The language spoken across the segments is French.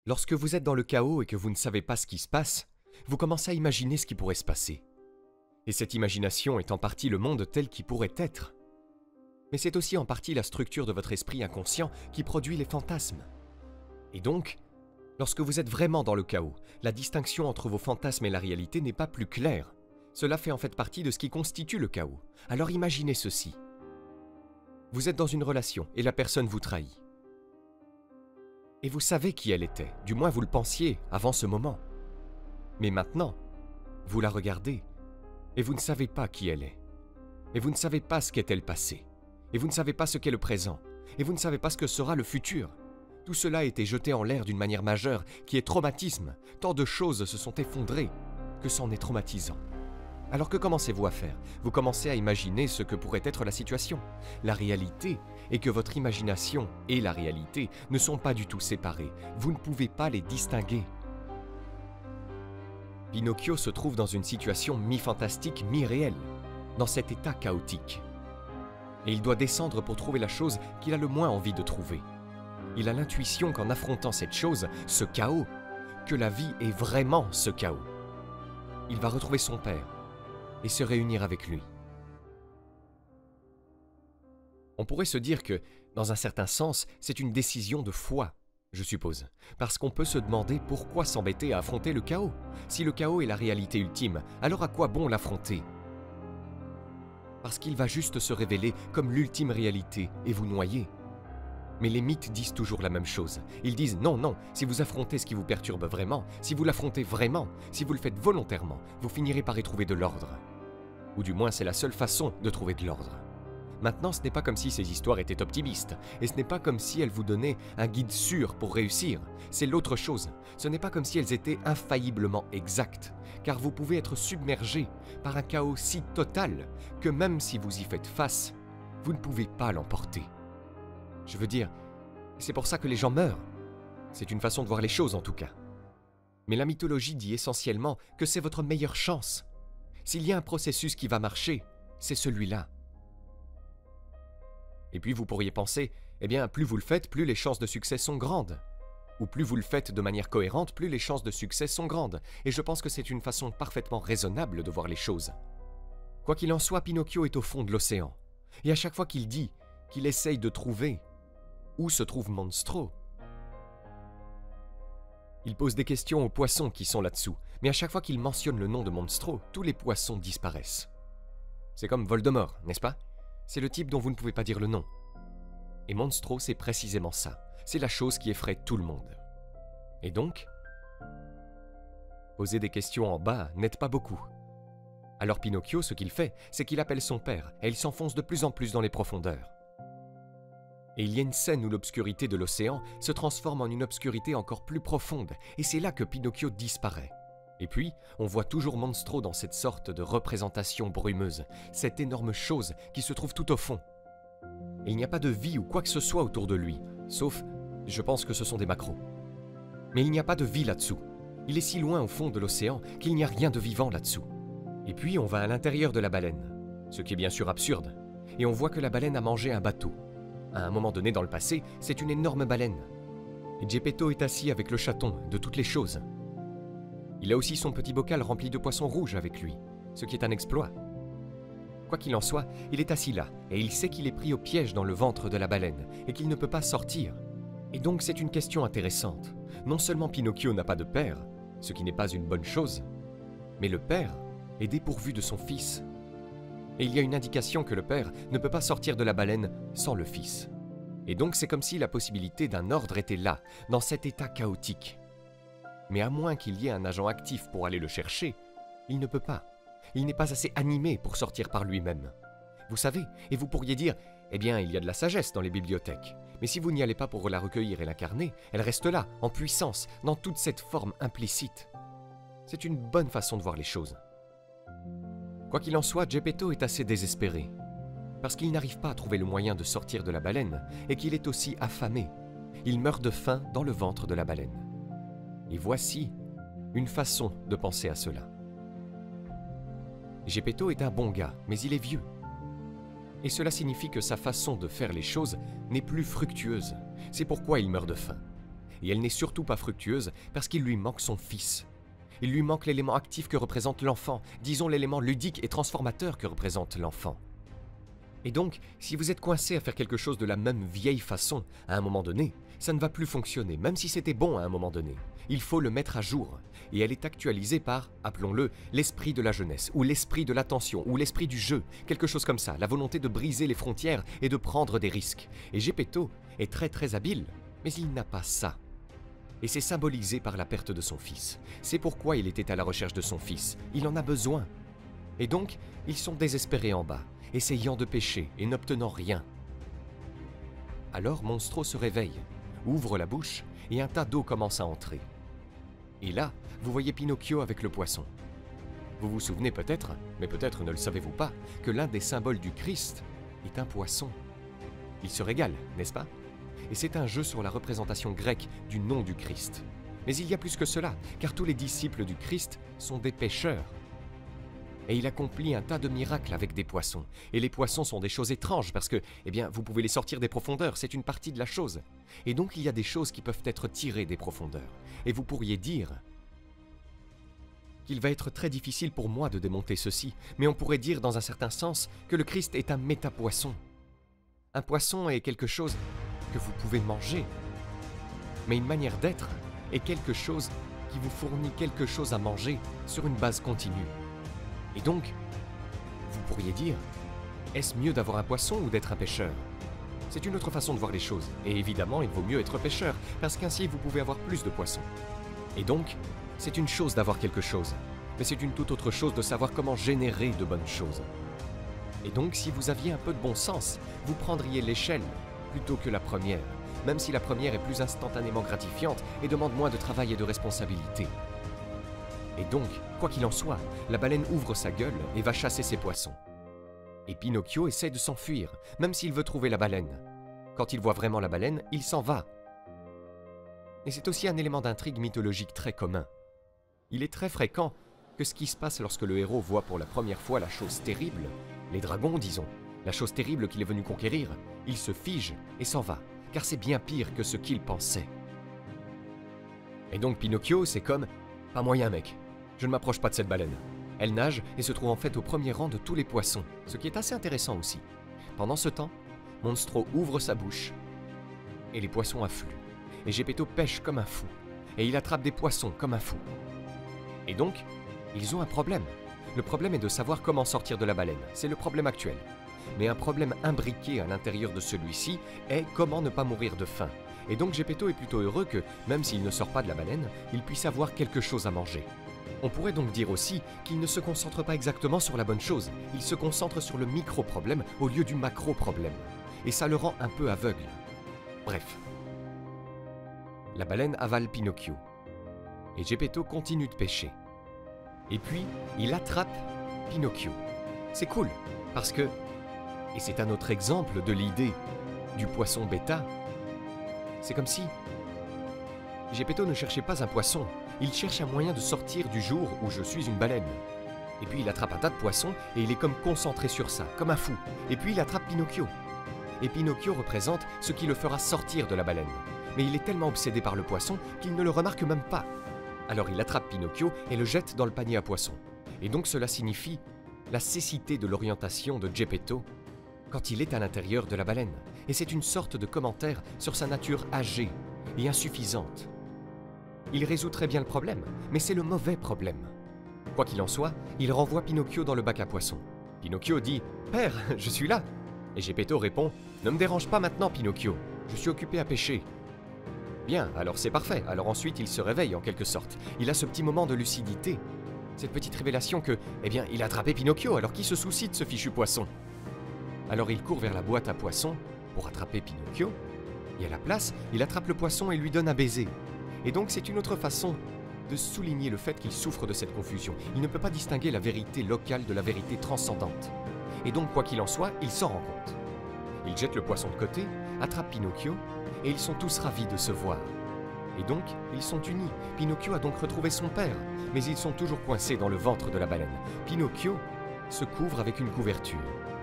Lorsque vous êtes dans le chaos et que vous ne savez pas ce qui se passe, vous commencez à imaginer ce qui pourrait se passer. Et cette imagination est en partie le monde tel qu'il pourrait être. Mais c'est aussi en partie la structure de votre esprit inconscient qui produit les fantasmes. Et donc, lorsque vous êtes vraiment dans le chaos, la distinction entre vos fantasmes et la réalité n'est pas plus claire. Cela fait en fait partie de ce qui constitue le chaos. Alors imaginez ceci. Vous êtes dans une relation et la personne vous trahit. Et vous savez qui elle était, du moins vous le pensiez avant ce moment. Mais maintenant, vous la regardez et vous ne savez pas qui elle est. Et vous ne savez pas ce qu'est-elle passé. Et vous ne savez pas ce qu'est le présent. Et vous ne savez pas ce que sera le futur. Tout cela a été jeté en l'air d'une manière majeure qui est traumatisme. Tant de choses se sont effondrées que c'en est traumatisant. Alors que commencez-vous à faire? Vous commencez à imaginer ce que pourrait être la situation. La réalité est que votre imagination et la réalité ne sont pas du tout séparées. Vous ne pouvez pas les distinguer. Pinocchio se trouve dans une situation mi-fantastique, mi-réelle, dans cet état chaotique. Et il doit descendre pour trouver la chose qu'il a le moins envie de trouver. Il a l'intuition qu'en affrontant cette chose, ce chaos, que la vie est vraiment ce chaos. Il va retrouver son père et se réunir avec lui. On pourrait se dire que, dans un certain sens, c'est une décision de foi, je suppose, parce qu'on peut se demander pourquoi s'embêter à affronter le chaos. Si le chaos est la réalité ultime, alors à quoi bon l'affronter? Parce qu'il va juste se révéler comme l'ultime réalité et vous noyer. Mais les mythes disent toujours la même chose. Ils disent non, non, si vous affrontez ce qui vous perturbe vraiment, si vous l'affrontez vraiment, si vous le faites volontairement, vous finirez par y trouver de l'ordre. Ou du moins c'est la seule façon de trouver de l'ordre. Maintenant, ce n'est pas comme si ces histoires étaient optimistes, et ce n'est pas comme si elles vous donnaient un guide sûr pour réussir. C'est l'autre chose. Ce n'est pas comme si elles étaient infailliblement exactes, car vous pouvez être submergé par un chaos si total que même si vous y faites face, vous ne pouvez pas l'emporter. Je veux dire, c'est pour ça que les gens meurent. C'est une façon de voir les choses en tout cas. Mais la mythologie dit essentiellement que c'est votre meilleure chance. S'il y a un processus qui va marcher, c'est celui-là. Et puis vous pourriez penser, eh bien plus vous le faites, plus les chances de succès sont grandes. Ou plus vous le faites de manière cohérente, plus les chances de succès sont grandes. Et je pense que c'est une façon parfaitement raisonnable de voir les choses. Quoi qu'il en soit, Pinocchio est au fond de l'océan. Et à chaque fois qu'il dit qu'il essaye de trouver où se trouve Monstro, il pose des questions aux poissons qui sont là-dessous, mais à chaque fois qu'il mentionne le nom de Monstro, tous les poissons disparaissent. C'est comme Voldemort, n'est-ce pas? C'est le type dont vous ne pouvez pas dire le nom. Et Monstro, c'est précisément ça. C'est la chose qui effraie tout le monde. Et donc, poser des questions en bas n'aide pas beaucoup. Alors Pinocchio, ce qu'il fait, c'est qu'il appelle son père, et il s'enfonce de plus en plus dans les profondeurs. Et il y a une scène où l'obscurité de l'océan se transforme en une obscurité encore plus profonde, et c'est là que Pinocchio disparaît. Et puis, on voit toujours Monstro dans cette sorte de représentation brumeuse, cette énorme chose qui se trouve tout au fond. Et il n'y a pas de vie ou quoi que ce soit autour de lui, sauf, je pense que ce sont des maquereaux. Mais il n'y a pas de vie là-dessous. Il est si loin au fond de l'océan qu'il n'y a rien de vivant là-dessous. Et puis, on va à l'intérieur de la baleine, ce qui est bien sûr absurde, et on voit que la baleine a mangé un bateau. À un moment donné dans le passé, c'est une énorme baleine. Et Geppetto est assis avec le chaton de toutes les choses. Il a aussi son petit bocal rempli de poissons rouges avec lui, ce qui est un exploit. Quoi qu'il en soit, il est assis là, et il sait qu'il est pris au piège dans le ventre de la baleine, et qu'il ne peut pas sortir. Et donc c'est une question intéressante. Non seulement Pinocchio n'a pas de père, ce qui n'est pas une bonne chose, mais le père est dépourvu de son fils. Et il y a une indication que le père ne peut pas sortir de la baleine sans le fils. Et donc c'est comme si la possibilité d'un ordre était là, dans cet état chaotique. Mais à moins qu'il y ait un agent actif pour aller le chercher, il ne peut pas. Il n'est pas assez animé pour sortir par lui-même. Vous savez, et vous pourriez dire, eh bien il y a de la sagesse dans les bibliothèques, mais si vous n'y allez pas pour la recueillir et l'incarner, elle reste là, en puissance, dans toute cette forme implicite. C'est une bonne façon de voir les choses. Quoi qu'il en soit, Geppetto est assez désespéré, parce qu'il n'arrive pas à trouver le moyen de sortir de la baleine, et qu'il est aussi affamé. Il meurt de faim dans le ventre de la baleine. Et voici une façon de penser à cela. Geppetto est un bon gars, mais il est vieux. Et cela signifie que sa façon de faire les choses n'est plus fructueuse. C'est pourquoi il meurt de faim. Et elle n'est surtout pas fructueuse parce qu'il lui manque son fils. Il lui manque l'élément actif que représente l'enfant, disons l'élément ludique et transformateur que représente l'enfant. Et donc, si vous êtes coincé à faire quelque chose de la même vieille façon, à un moment donné, ça ne va plus fonctionner, même si c'était bon à un moment donné. Il faut le mettre à jour. Et elle est actualisée par, appelons-le, l'esprit de la jeunesse, ou l'esprit de l'attention, ou l'esprit du jeu, quelque chose comme ça, la volonté de briser les frontières et de prendre des risques. Et Geppetto est très habile, mais il n'a pas ça. Et c'est symbolisé par la perte de son fils. C'est pourquoi il était à la recherche de son fils. Il en a besoin. Et donc, ils sont désespérés en bas, essayant de pêcher et n'obtenant rien. Alors Monstro se réveille, ouvre la bouche et un tas d'eau commence à entrer. Et là, vous voyez Pinocchio avec le poisson. Vous vous souvenez peut-être, mais peut-être ne le savez-vous pas, que l'un des symboles du Christ est un poisson. Il se régale, n'est-ce pas? Et c'est un jeu sur la représentation grecque du nom du Christ. Mais il y a plus que cela, car tous les disciples du Christ sont des pêcheurs. Et il accomplit un tas de miracles avec des poissons. Et les poissons sont des choses étranges parce que, eh bien, vous pouvez les sortir des profondeurs, c'est une partie de la chose. Et donc il y a des choses qui peuvent être tirées des profondeurs. Et vous pourriez dire qu'il va être très difficile pour moi de démonter ceci, mais on pourrait dire dans un certain sens que le Christ est un métapoisson. Un poisson est quelque chose que vous pouvez manger, mais une manière d'être est quelque chose qui vous fournit quelque chose à manger sur une base continue. Et donc, vous pourriez dire, est-ce mieux d'avoir un poisson ou d'être un pêcheur? C'est une autre façon de voir les choses, et évidemment il vaut mieux être pêcheur, parce qu'ainsi vous pouvez avoir plus de poissons. Et donc, c'est une chose d'avoir quelque chose, mais c'est une toute autre chose de savoir comment générer de bonnes choses. Et donc, si vous aviez un peu de bon sens, vous prendriez l'échelle plutôt que la première, même si la première est plus instantanément gratifiante et demande moins de travail et de responsabilité. Et donc, quoi qu'il en soit, la baleine ouvre sa gueule et va chasser ses poissons. Et Pinocchio essaie de s'enfuir, même s'il veut trouver la baleine. Quand il voit vraiment la baleine, il s'en va. Et c'est aussi un élément d'intrigue mythologique très commun. Il est très fréquent que ce qui se passe lorsque le héros voit pour la première fois la chose terrible, les dragons disons, la chose terrible qu'il est venu conquérir, il se fige et s'en va, car c'est bien pire que ce qu'il pensait. Et donc Pinocchio, c'est comme « pas moyen mec, je ne m'approche pas de cette baleine ». Elle nage et se trouve en fait au premier rang de tous les poissons, ce qui est assez intéressant aussi. Pendant ce temps, Monstro ouvre sa bouche et les poissons affluent. Et Geppetto pêche comme un fou, et il attrape des poissons comme un fou. Et donc, ils ont un problème. Le problème est de savoir comment sortir de la baleine, c'est le problème actuel. Mais un problème imbriqué à l'intérieur de celui-ci est comment ne pas mourir de faim. Et donc Geppetto est plutôt heureux que, même s'il ne sort pas de la baleine, il puisse avoir quelque chose à manger. On pourrait donc dire aussi qu'il ne se concentre pas exactement sur la bonne chose, il se concentre sur le micro-problème au lieu du macro-problème. Et ça le rend un peu aveugle. Bref. La baleine avale Pinocchio. Et Geppetto continue de pêcher. Et puis, il attrape Pinocchio. C'est cool, parce que, et c'est un autre exemple de l'idée du poisson bêta, c'est comme si Geppetto ne cherchait pas un poisson, il cherche un moyen de sortir du jour où je suis une baleine. Et puis il attrape un tas de poissons et il est comme concentré sur ça, comme un fou. Et puis il attrape Pinocchio. Et Pinocchio représente ce qui le fera sortir de la baleine. Mais il est tellement obsédé par le poisson qu'il ne le remarque même pas. Alors il attrape Pinocchio et le jette dans le panier à poissons. Et donc cela signifie la cécité de l'orientation de Geppetto quand il est à l'intérieur de la baleine. Et c'est une sorte de commentaire sur sa nature âgée et insuffisante. Il résout très bien le problème, mais c'est le mauvais problème. Quoi qu'il en soit, il renvoie Pinocchio dans le bac à poissons. Pinocchio dit « Père, je suis là !» Et Geppetto répond « Ne me dérange pas maintenant, Pinocchio, je suis occupé à pêcher. » Bien, alors c'est parfait. Alors ensuite, il se réveille en quelque sorte. Il a ce petit moment de lucidité. Cette petite révélation que, eh bien, il a attrapé Pinocchio, alors qui se soucie de ce fichu poisson? Alors il court vers la boîte à poissons pour attraper Pinocchio. Et à la place, il attrape le poisson et lui donne un baiser. Et donc c'est une autre façon de souligner le fait qu'il souffre de cette confusion. Il ne peut pas distinguer la vérité locale de la vérité transcendante. Et donc, quoi qu'il en soit, il s'en rend compte. Il jette le poisson de côté, attrape Pinocchio, et ils sont tous ravis de se voir. Et donc, ils sont unis. Pinocchio a donc retrouvé son père, mais ils sont toujours coincés dans le ventre de la baleine. Pinocchio se couvre avec une couverture.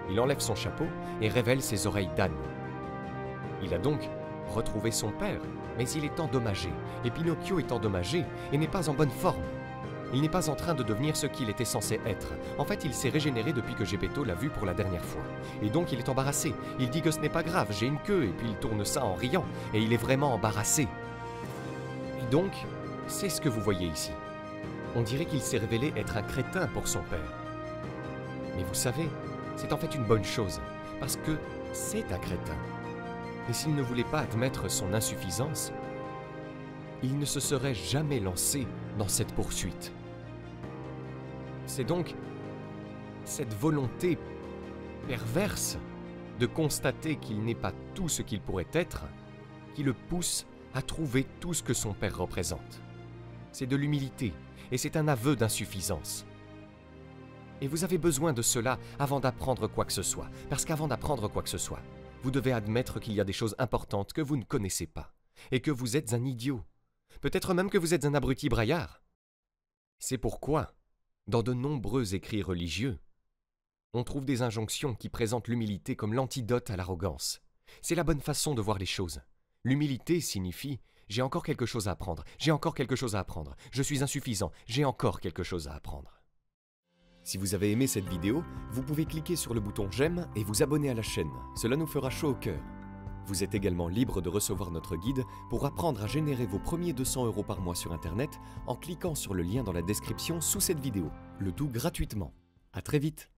Il enlève son chapeau et révèle ses oreilles d'âne. Il a donc retrouver son père, mais il est endommagé, et Pinocchio est endommagé et n'est pas en bonne forme. Il n'est pas en train de devenir ce qu'il était censé être. En fait, il s'est régénéré depuis que Geppetto l'a vu pour la dernière fois. Et donc il est embarrassé. Il dit que ce n'est pas grave, j'ai une queue, et puis il tourne ça en riant, et il est vraiment embarrassé. Et donc, c'est ce que vous voyez ici. On dirait qu'il s'est révélé être un crétin pour son père. Mais vous savez, c'est en fait une bonne chose, parce que c'est un crétin. Et s'il ne voulait pas admettre son insuffisance, il ne se serait jamais lancé dans cette poursuite. C'est donc cette volonté perverse de constater qu'il n'est pas tout ce qu'il pourrait être qui le pousse à trouver tout ce que son père représente. C'est de l'humilité et c'est un aveu d'insuffisance. Et vous avez besoin de cela avant d'apprendre quoi que ce soit, parce qu'avant d'apprendre quoi que ce soit, vous devez admettre qu'il y a des choses importantes que vous ne connaissez pas et que vous êtes un idiot. Peut-être même que vous êtes un abruti braillard. C'est pourquoi, dans de nombreux écrits religieux, on trouve des injonctions qui présentent l'humilité comme l'antidote à l'arrogance. C'est la bonne façon de voir les choses. L'humilité signifie « j'ai encore quelque chose à apprendre, j'ai encore quelque chose à apprendre, je suis insuffisant, j'ai encore quelque chose à apprendre ». Si vous avez aimé cette vidéo, vous pouvez cliquer sur le bouton « J'aime » et vous abonner à la chaîne. Cela nous fera chaud au cœur. Vous êtes également libre de recevoir notre guide pour apprendre à générer vos premiers 200 € par mois sur Internet en cliquant sur le lien dans la description sous cette vidéo, le tout gratuitement. À très vite!